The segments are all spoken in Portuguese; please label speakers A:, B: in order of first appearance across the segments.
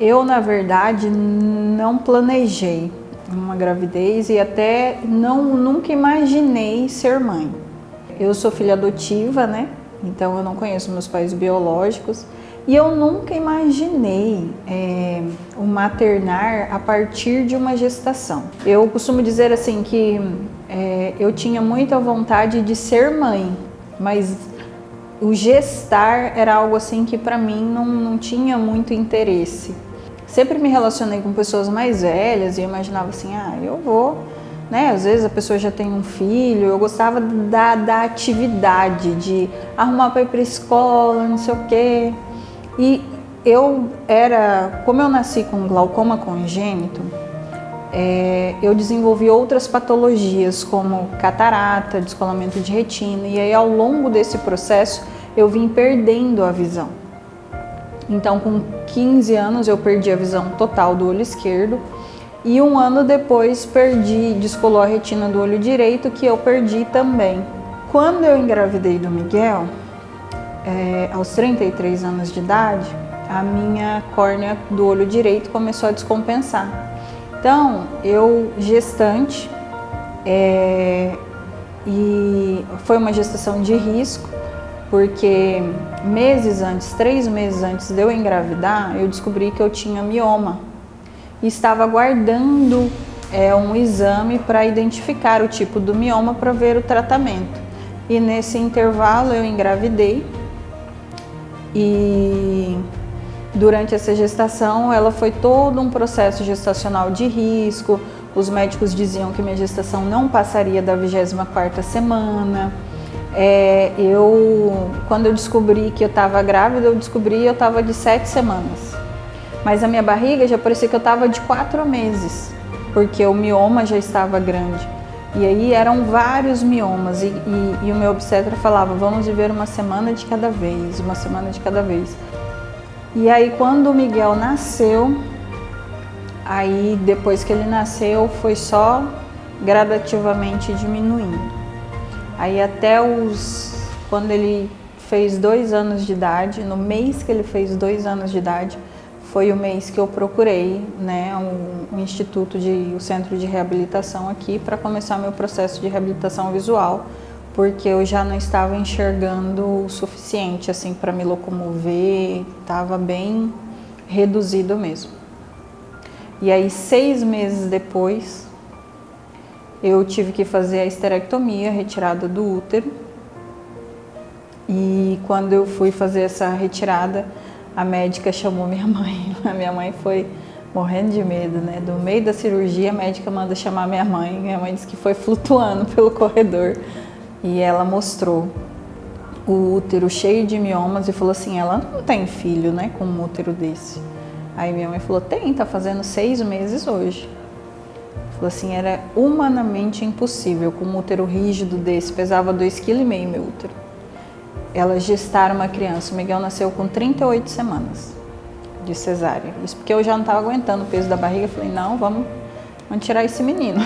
A: Eu, na verdade, não planejei uma gravidez e até nunca imaginei ser mãe. Eu sou filha adotiva, né? Então eu não conheço meus pais biológicos e eu nunca imaginei o maternar a partir de uma gestação. Eu costumo dizer assim que eu tinha muita vontade de ser mãe, mas o gestar era algo assim que para mim não tinha muito interesse. Sempre me relacionei com pessoas mais velhas e eu imaginava assim, eu vou, né? Às vezes a pessoa já tem um filho, eu gostava da atividade, de arrumar para ir para a escola, não sei o quê. E como eu nasci com glaucoma congênito, eu desenvolvi outras patologias como catarata, descolamento de retina, e aí ao longo desse processo eu vim perdendo a visão. Então, com 15 anos eu perdi a visão total do olho esquerdo e um ano depois descolou a retina do olho direito, que eu perdi também. Quando eu engravidei do Miguel, aos 33 anos de idade, a minha córnea do olho direito começou a descompensar. Então, eu gestante, e foi uma gestação de risco, porque 3 meses antes de eu engravidar, eu descobri que eu tinha mioma e estava aguardando um exame para identificar o tipo do mioma para ver o tratamento. E nesse intervalo eu engravidei e durante essa gestação ela foi todo um processo gestacional de risco. Os médicos diziam que minha gestação não passaria da 24ª semana. Quando eu descobri que eu estava grávida, eu estava de 7 semanas. Mas a minha barriga já parecia que eu estava de 4 meses, porque o mioma já estava grande. E aí eram vários miomas e o meu obstetra falava, vamos viver uma semana de cada vez, uma semana de cada vez. E aí quando o Miguel nasceu, aí depois que ele nasceu foi só gradativamente diminuindo. Aí quando ele fez 2 anos de idade, no mês que ele fez 2 anos de idade, foi o mês que eu procurei, né, o centro de reabilitação aqui para começar meu processo de reabilitação visual, porque eu já não estava enxergando o suficiente assim para me locomover, estava bem reduzido mesmo. E aí 6 meses depois, eu tive que fazer a esterectomia, retirada do útero. E quando eu fui fazer essa retirada, a médica chamou minha mãe. A minha mãe foi morrendo de medo, né? Do meio da cirurgia, a médica manda chamar minha mãe. Minha mãe disse que foi flutuando pelo corredor. E ela mostrou o útero cheio de miomas e falou assim, ela não tem filho, né? Com um útero desse. Aí minha mãe falou, tá fazendo 6 meses hoje. Falou assim, era humanamente impossível, com um útero rígido desse, pesava 2,5 kg meu útero. Ela gestar uma criança. O Miguel nasceu com 38 semanas de cesárea. Isso porque eu já não estava aguentando o peso da barriga. Falei, não, vamos tirar esse menino.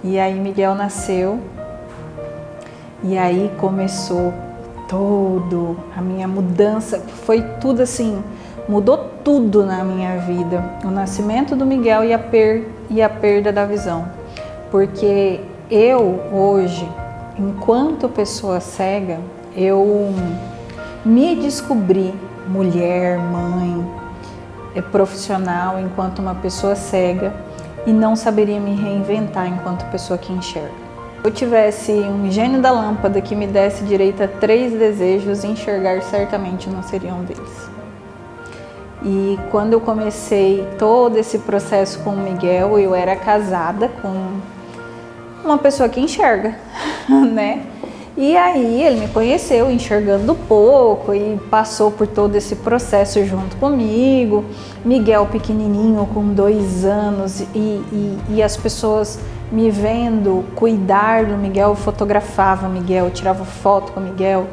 A: E aí Miguel nasceu. E aí começou todo a minha mudança. Foi tudo assim, mudou tudo na minha vida. O nascimento do Miguel e a perda da visão. Porque eu hoje, enquanto pessoa cega, eu me descobri mulher, mãe, profissional enquanto uma pessoa cega e não saberia me reinventar enquanto pessoa que enxerga. Se eu tivesse um gênio da lâmpada que me desse direito a 3 desejos, enxergar certamente não seria um deles. E quando eu comecei todo esse processo com o Miguel, eu era casada com uma pessoa que enxerga, né? E aí ele me conheceu enxergando pouco e passou por todo esse processo junto comigo. Miguel pequenininho, com 2 anos, e as pessoas me vendo cuidar do Miguel, eu fotografava o Miguel, tirava foto com o Miguel.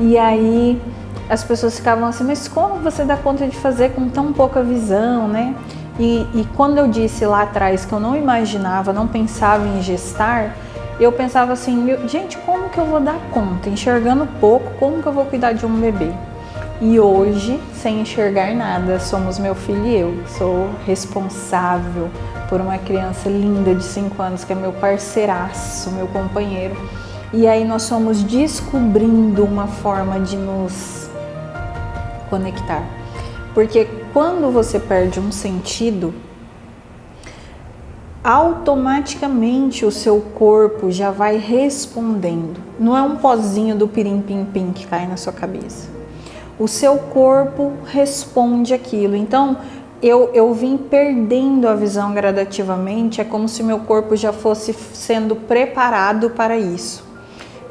A: E aí as pessoas ficavam assim, mas como você dá conta de fazer com tão pouca visão, né? E quando eu disse lá atrás que eu não imaginava, não pensava em gestar, eu pensava assim, gente, como que eu vou dar conta? Enxergando pouco, como que eu vou cuidar de um bebê? E hoje, sem enxergar nada, somos meu filho e eu. Sou responsável por uma criança linda de 5 anos, que é meu parceiraço, meu companheiro. E aí nós fomos descobrindo uma forma de nos conectar. Porque quando você perde um sentido, automaticamente o seu corpo já vai respondendo. Não é um pozinho do pirim-pim-pim que cai na sua cabeça. O seu corpo responde aquilo. Então, eu vim perdendo a visão gradativamente, é como se meu corpo já fosse sendo preparado para isso.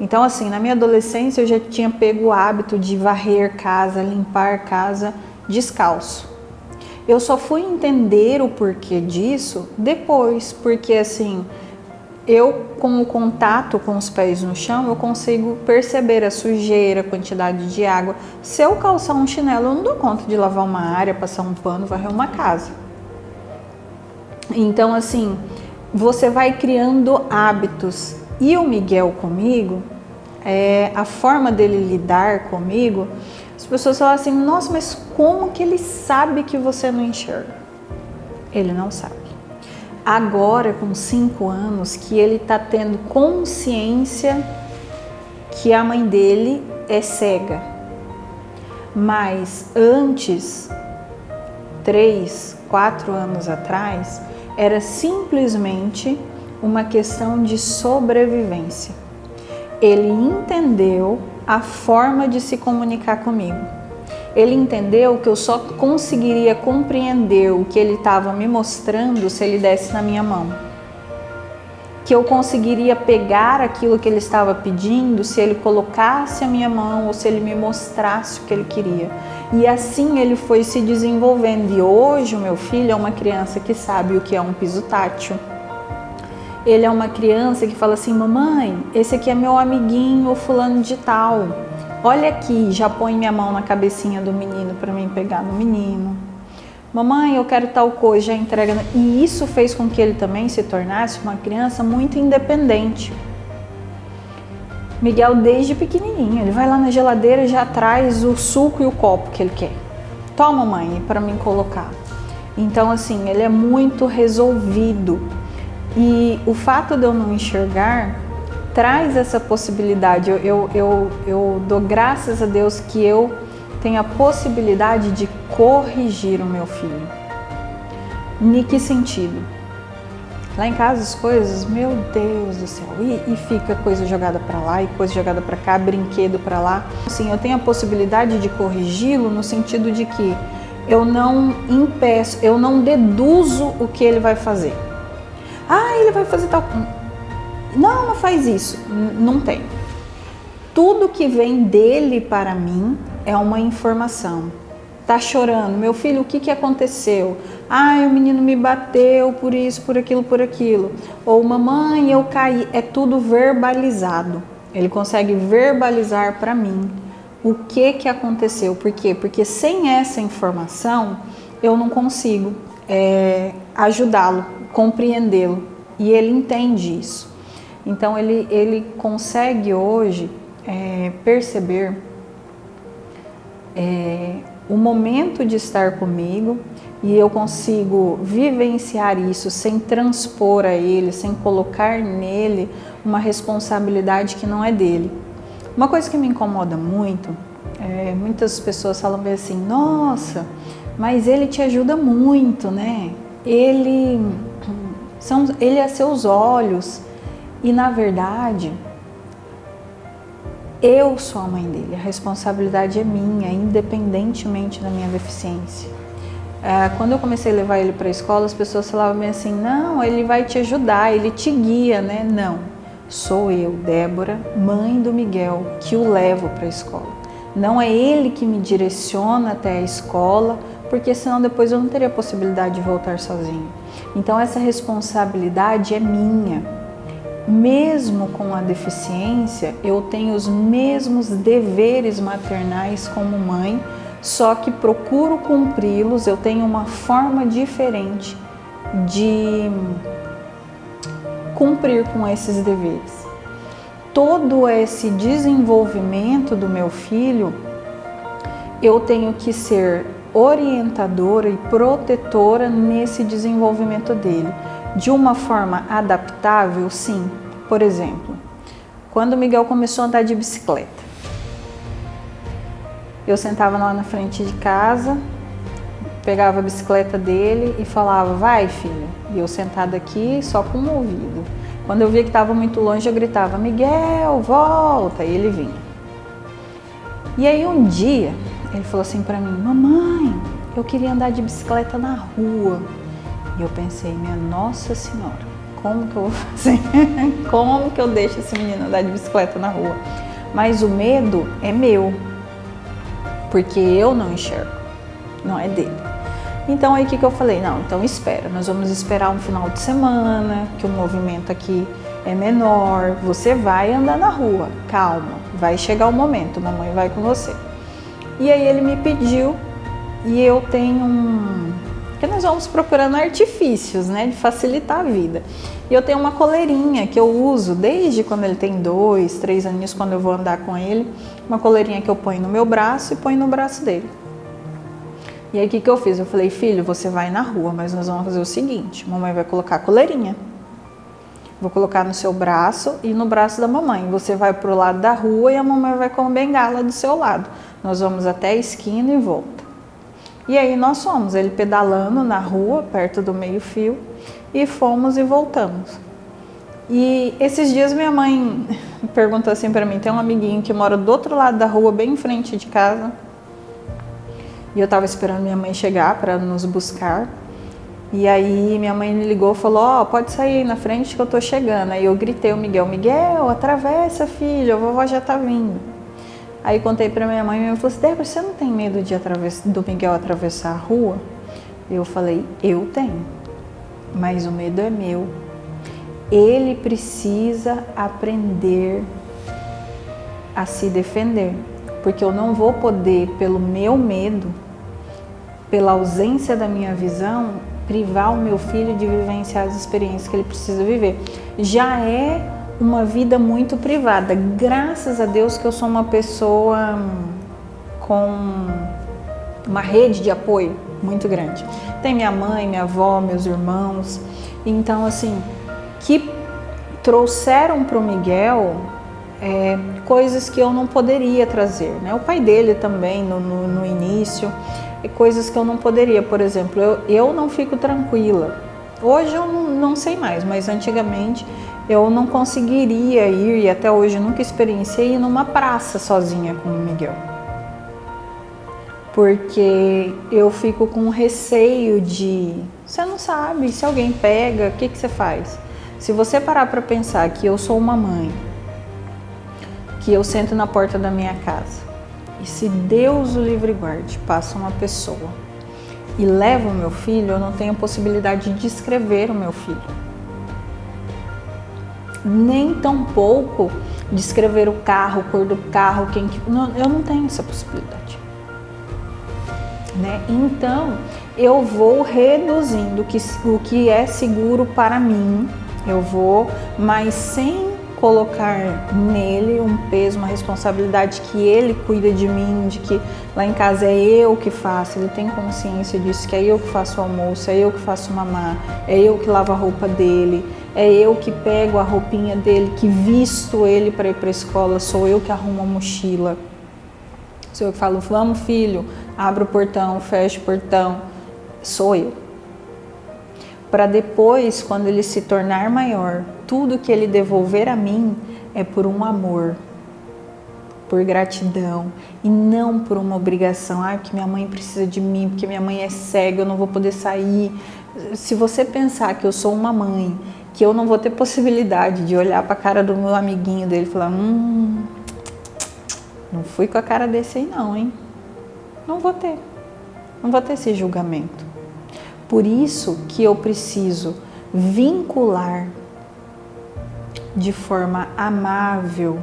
A: Então, assim, na minha adolescência eu já tinha pego o hábito de varrer casa, limpar casa descalço. Eu só fui entender o porquê disso depois, porque assim, eu com o contato com os pés no chão, eu consigo perceber a sujeira, a quantidade de água. Se eu calçar um chinelo, eu não dou conta de lavar uma área, passar um pano, varrer uma casa. Então assim, você vai criando hábitos. E o Miguel comigo, a forma dele lidar comigo, as pessoas falam assim, nossa, mas como que ele sabe que você não enxerga? Ele não sabe. Agora, com 5 anos, que ele está tendo consciência que a mãe dele é cega. Mas antes, 3, 4 anos atrás, era simplesmente uma questão de sobrevivência. Ele entendeu a forma de se comunicar comigo. Ele entendeu que eu só conseguiria compreender o que ele estava me mostrando se ele desse na minha mão. Que eu conseguiria pegar aquilo que ele estava pedindo se ele colocasse a minha mão ou se ele me mostrasse o que ele queria. E assim ele foi se desenvolvendo. E hoje o meu filho é uma criança que sabe o que é um piso tátil. Ele é uma criança que fala assim, mamãe, esse aqui é meu amiguinho fulano de tal. Olha aqui, já põe minha mão na cabecinha do menino para mim pegar no menino. Mamãe, eu quero tal coisa, já entrega. E isso fez com que ele também se tornasse uma criança muito independente. Miguel, desde pequenininho, ele vai lá na geladeira e já traz o suco e o copo que ele quer. Toma, mãe, para mim colocar. Então, assim, ele é muito resolvido. E o fato de eu não enxergar traz essa possibilidade. Eu dou graças a Deus que eu tenho a possibilidade de corrigir o meu filho. Em que sentido? Lá em casa as coisas, meu Deus do céu, e fica coisa jogada para lá e coisa jogada para cá, brinquedo para lá. Assim, eu tenho a possibilidade de corrigi-lo no sentido de que eu não impeço, eu não deduzo o que ele vai fazer. Ah, ele vai fazer tal... Não, não faz isso. Não tem. Tudo que vem dele para mim é uma informação. Tá chorando. Meu filho, o que aconteceu? Ah, o menino me bateu por isso, por aquilo. Ou mamãe, eu caí. É tudo verbalizado. Ele consegue verbalizar para mim o que aconteceu. Por quê? Porque sem essa informação eu não consigo ajudá-lo, compreendê-lo. E ele entende isso. Então ele consegue hoje perceber o momento de estar comigo e eu consigo vivenciar isso sem transpor a ele, sem colocar nele uma responsabilidade que não é dele. Uma coisa que me incomoda muito, muitas pessoas falam bem assim, nossa, mas ele te ajuda muito, né? Ele é seus olhos. E na verdade, eu sou a mãe dele, a responsabilidade é minha, independentemente da minha deficiência. Quando eu comecei a levar ele para a escola, as pessoas falavam bem assim, não, ele vai te ajudar, ele te guia, né? Não, sou eu, Débora, mãe do Miguel, que o levo para a escola. Não é ele que me direciona até a escola, porque senão depois eu não teria possibilidade de voltar sozinho. Então essa responsabilidade é minha. Mesmo com a deficiência, eu tenho os mesmos deveres maternais como mãe, só que procuro cumpri-los, eu tenho uma forma diferente de cumprir com esses deveres. Todo esse desenvolvimento do meu filho, eu tenho que ser orientadora e protetora nesse desenvolvimento dele. De uma forma adaptável, sim. Por exemplo, quando o Miguel começou a andar de bicicleta, eu sentava lá na frente de casa, pegava a bicicleta dele e falava, vai filho, e eu sentada aqui só com o ouvido. Quando eu via que estava muito longe, eu gritava, Miguel, volta, e ele vinha. E aí um dia, ele falou assim pra mim, mamãe, eu queria andar de bicicleta na rua. E eu pensei, minha Nossa Senhora, como que eu vou fazer? Como que eu deixo esse menino andar de bicicleta na rua? Mas o medo é meu, porque eu não enxergo, não é dele. Então aí o que eu falei? Não, então espera, nós vamos esperar um final de semana, que o movimento aqui é menor, você vai andar na rua, calma, vai chegar o momento, mamãe vai com você. E aí ele me pediu, e eu tenho porque nós vamos procurando artifícios, né, de facilitar a vida. E eu tenho uma coleirinha que eu uso desde quando ele tem 2, 3 aninhos, quando eu vou andar com ele, uma coleirinha que eu ponho no meu braço e ponho no braço dele. E aí o que eu fiz? Eu falei, filho, você vai na rua, mas nós vamos fazer o seguinte, mamãe vai colocar a coleirinha, vou colocar no seu braço e no braço da mamãe, você vai pro lado da rua e a mamãe vai com a bengala do seu lado, nós vamos até a esquina e volta. E aí nós fomos, ele pedalando na rua, perto do meio-fio, e fomos e voltamos. E esses dias minha mãe perguntou assim para mim, tem um amiguinho que mora do outro lado da rua, bem em frente de casa, e eu estava esperando minha mãe chegar para nos buscar. E aí minha mãe me ligou e falou, ó, pode sair aí na frente que eu tô chegando. Aí eu gritei o Miguel, Miguel, atravessa filho, a vovó já tá vindo. Aí contei pra minha mãe e minha mãe falou assim, Débora, você não tem medo do Miguel atravessar a rua? Eu falei, eu tenho, mas o medo é meu. Ele precisa aprender a se defender, porque eu não vou poder, pelo meu medo, pela ausência da minha visão, privar o meu filho de vivenciar as experiências que ele precisa viver. Já é uma vida muito privada. Graças a Deus que eu sou uma pessoa com uma rede de apoio muito grande. Tem minha mãe, minha avó, meus irmãos. Então, assim, que trouxeram para o Miguel coisas que eu não poderia trazer, né? O pai dele também, no início, coisas que eu não poderia. Por exemplo, eu não fico tranquila. Hoje eu não sei mais, mas antigamente eu não conseguiria ir, e até hoje nunca experienciei, ir numa praça sozinha com o Miguel. Porque eu fico com receio de... Você não sabe, se alguém pega, o que você faz? Se você parar para pensar que eu sou uma mãe, que eu sento na porta da minha casa, e se Deus o livre e guarde, passa uma pessoa e leva o meu filho, eu não tenho possibilidade de descrever o meu filho. Nem tampouco descrever o carro, a cor do carro, eu não tenho essa possibilidade. Né? Então, eu vou reduzindo o que é seguro para mim, mas sem colocar nele um peso, uma responsabilidade que ele cuida de mim, de que lá em casa é eu que faço, ele tem consciência disso, que é eu que faço o almoço, é eu que faço mamar, é eu que lavo a roupa dele, é eu que pego a roupinha dele, que visto ele para ir para a escola, sou eu que arrumo a mochila, sou eu que falo, vamos filho, abre o portão, fecha o portão, sou eu. Para depois, quando ele se tornar maior, tudo que ele devolver a mim é por um amor, por gratidão e não por uma obrigação. Porque minha mãe precisa de mim, porque minha mãe é cega, eu não vou poder sair. Se você pensar que eu sou uma mãe, que eu não vou ter possibilidade de olhar para a cara do meu amiguinho dele e falar, não fui com a cara desse aí não, hein? Não vou ter esse julgamento. Por isso que eu preciso vincular de forma amável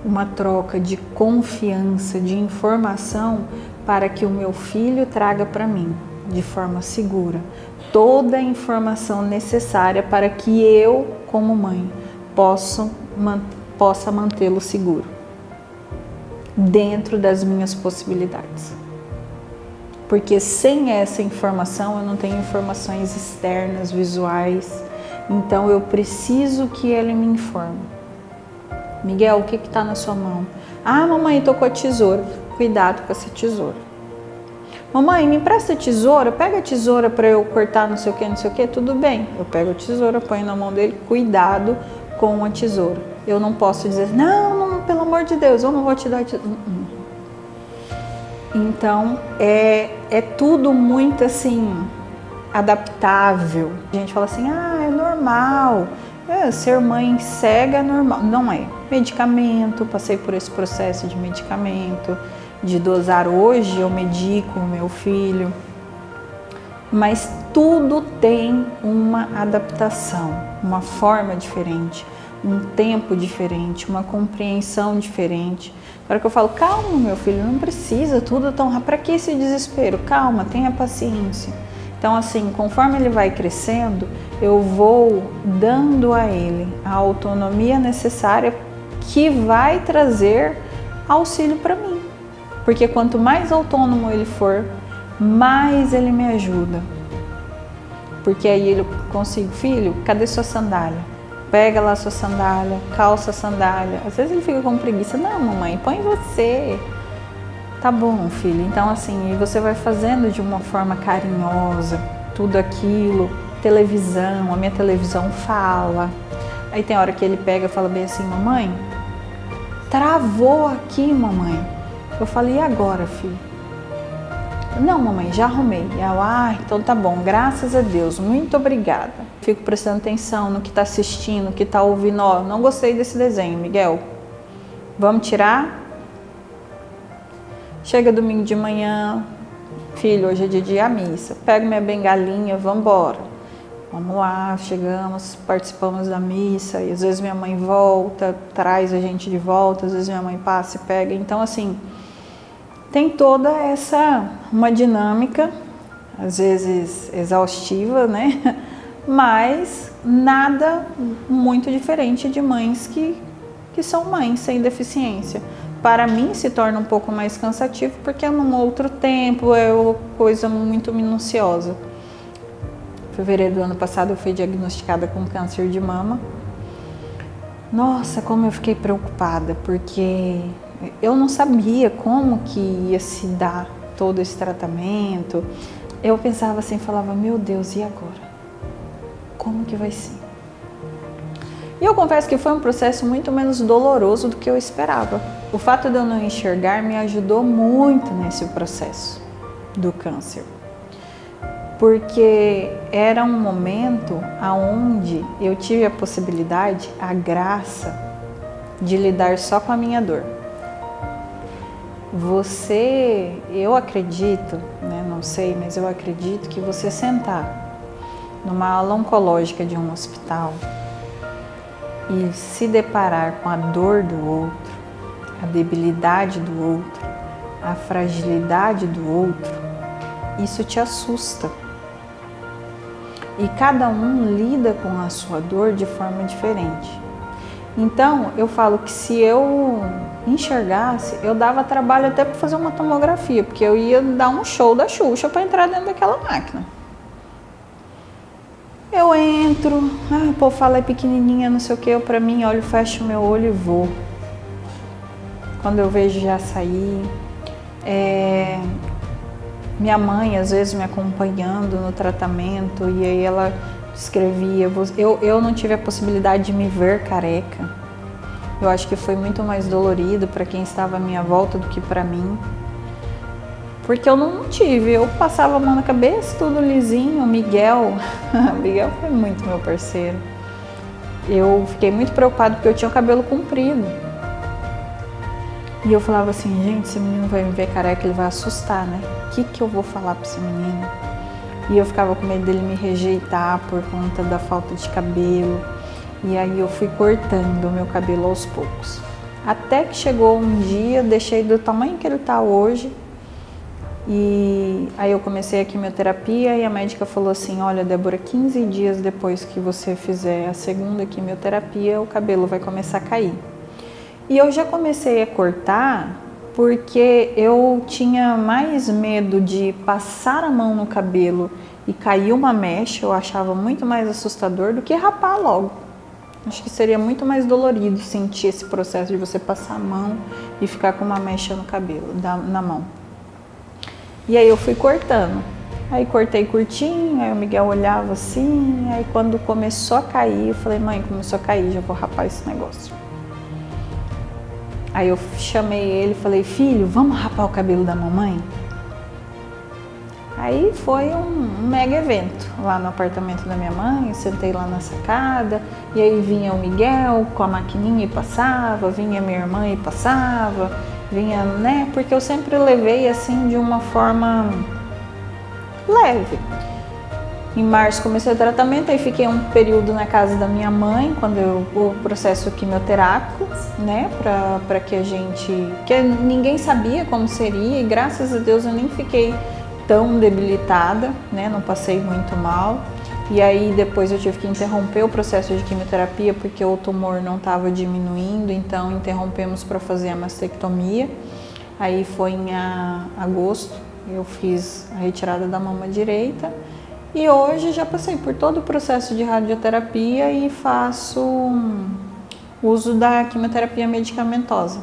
A: uma troca de confiança, de informação, para que o meu filho traga para mim, de forma segura, toda a informação necessária para que eu, como mãe, possa mantê-lo seguro. dentro das minhas possibilidades. Porque sem essa informação eu não tenho informações externas, visuais, então eu preciso que ele me informe. Miguel, o que está na sua mão? Ah, mamãe, estou com a tesoura. Cuidado com essa tesoura. Mamãe, me empresta a tesoura? Pega a tesoura para eu cortar não sei o que, tudo bem. Eu pego a tesoura, ponho na mão dele, cuidado com a tesoura. Eu não posso dizer, não, pelo amor de Deus, eu não vou te dar a tesoura. Então, é tudo muito assim, adaptável. A gente fala assim, é normal, ser mãe cega é normal. Não é. Medicamento, passei por esse processo de medicamento, de dosar. Hoje eu medico o meu filho, mas tudo tem uma adaptação, uma forma diferente, um tempo diferente, uma compreensão diferente. Agora que eu falo, calma meu filho, não precisa tudo tão rápido, para que esse desespero? Calma, tenha paciência. Então assim, conforme ele vai crescendo, eu vou dando a ele a autonomia necessária que vai trazer auxílio para mim. Porque quanto mais autônomo ele for, mais ele me ajuda. Porque aí eu consigo, filho, cadê sua sandália? Pega lá sua sandália, calça a sandália. Às vezes ele fica com preguiça. Não, mamãe, põe você. Tá bom, filho. Então assim, você vai fazendo de uma forma carinhosa, tudo aquilo. Televisão, a minha televisão fala. Aí tem hora que ele pega e fala bem assim, mamãe, travou aqui, mamãe. Eu falei, e agora, filho? Não, mamãe, já arrumei. Então tá bom, graças a Deus, muito obrigada. Fico prestando atenção no que tá assistindo, no que tá ouvindo. Não gostei desse desenho, Miguel. Vamos tirar? Chega domingo de manhã, filho, hoje é dia à missa. Pego minha bengalinha, vamos embora. Vamos lá, chegamos, participamos da missa. E às vezes minha mãe volta, traz a gente de volta. Às vezes minha mãe passa e pega. Então assim, tem toda uma dinâmica, às vezes exaustiva, né? Mas nada muito diferente de mães que são mães sem deficiência. Para mim se torna um pouco mais cansativo porque é num outro tempo, é uma coisa muito minuciosa. Em fevereiro do ano passado eu fui diagnosticada com câncer de mama. Nossa, como eu fiquei preocupada, porque eu não sabia como que ia se dar todo esse tratamento. Eu pensava assim, falava, meu Deus, e agora? Como que vai ser? E eu confesso que foi um processo muito menos doloroso do que eu esperava. O fato de eu não enxergar me ajudou muito nesse processo do câncer. Porque era um momento onde eu tive a possibilidade, a graça de lidar só com a minha dor. Eu acredito, né, não sei, mas eu acredito que você sentar numa ala oncológica de um hospital e se deparar com a dor do outro, a debilidade do outro, a fragilidade do outro, isso te assusta. E cada um lida com a sua dor de forma diferente. Então, eu falo que se eu enxergasse, eu dava trabalho até para fazer uma tomografia, porque eu ia dar um show da Xuxa para entrar dentro daquela máquina. Eu entro, o povo fala é pequenininha, não sei o que, eu para mim, olho, fecho meu olho e vou. Quando eu vejo já sair. Minha mãe, às vezes, me acompanhando no tratamento, e aí ela escrevia. Eu não tive a possibilidade de me ver careca. Eu acho que foi muito mais dolorido para quem estava à minha volta do que para mim. Porque eu não tive, eu passava a mão na cabeça, tudo lisinho. O Miguel foi muito meu parceiro. Eu fiquei muito preocupada porque eu tinha o cabelo comprido. E eu falava assim, gente, esse menino vai me ver careca, ele vai assustar, né? O que eu vou falar para esse menino? E eu ficava com medo dele me rejeitar por conta da falta de cabelo. E aí eu fui cortando o meu cabelo aos poucos. Até que chegou um dia, deixei do tamanho que ele está hoje. E aí eu comecei a quimioterapia e a médica falou assim, olha, Débora, 15 dias depois que você fizer a segunda quimioterapia, o cabelo vai começar a cair. E eu já comecei a cortar porque eu tinha mais medo de passar a mão no cabelo e cair uma mecha, eu achava muito mais assustador do que rapar logo. Acho que seria muito mais dolorido sentir esse processo de você passar a mão e ficar com uma mecha no cabelo, na mão. E aí eu fui cortando. Aí cortei curtinho, aí o Miguel olhava assim, aí quando começou a cair, eu falei, mãe, começou a cair, já vou rapar esse negócio. Aí eu chamei ele e falei, filho, vamos rapar o cabelo da mamãe? Aí foi um mega evento lá no apartamento da minha mãe, sentei lá na sacada, e aí vinha o Miguel com a maquininha e passava, vinha minha irmã e passava, vinha, né, porque eu sempre levei assim de uma forma leve. Em março comecei o tratamento, aí fiquei um período na casa da minha mãe, o processo quimioterápico, né, para que que ninguém sabia como seria, e graças a Deus eu nem fiquei tão debilitada, né, não passei muito mal. E aí depois eu tive que interromper o processo de quimioterapia porque o tumor não estava diminuindo, então interrompemos para fazer a mastectomia. Aí foi em agosto, eu fiz a retirada da mama direita. E hoje já passei por todo o processo de radioterapia e faço uso da quimioterapia medicamentosa.